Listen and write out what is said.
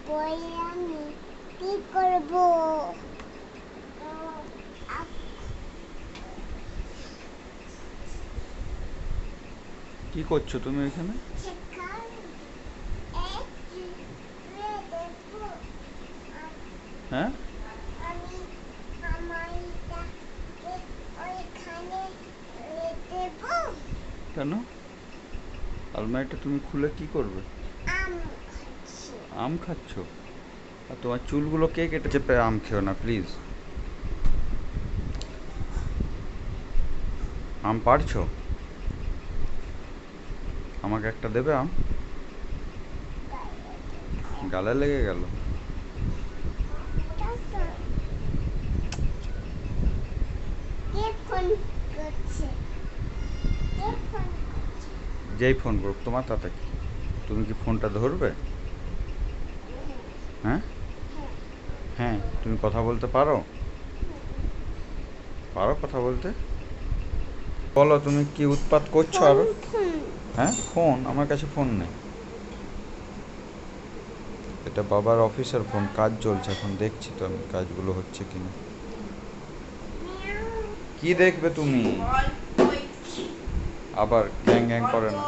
বই আমি কি করব? কি করছো তুমি এখানে? হ্যাঁ, আমি আমারটাকে ওইখানে দেব। কেন? আলমারিটা তুমি খুলে কি করবে? আম খাচ্ছি। আম খাচ্ছো? আর তোমার চুলগুলো কে কেটেছে? আম খেও না প্লিজ। আম পারছো? আমাকে একটা দেবে আম? গালে লেগে গেল? কে ফোন করছে? কে ফোন করছে? যেই ফোন করুক তোমার তাতে কি? তুমি কি ফোনটা ধরবে? হ্যাঁ, হ্যাঁ, তুমি কথা বলতে পারো? পারো কথা বলতে? বলো তুমি কি উৎপাত করছো ফোন আরো? ফোন হ্যাঁ, ফোন? আমার কাছে ফোন নেই। এটা বাবার অফিসের ফোন, কাজ চলছে এখন, দেখছি তো আমি কাজগুলো হচ্ছে কিনা। কি দেখবে তুমি? আবার গ্যাং গ্যাং করে না।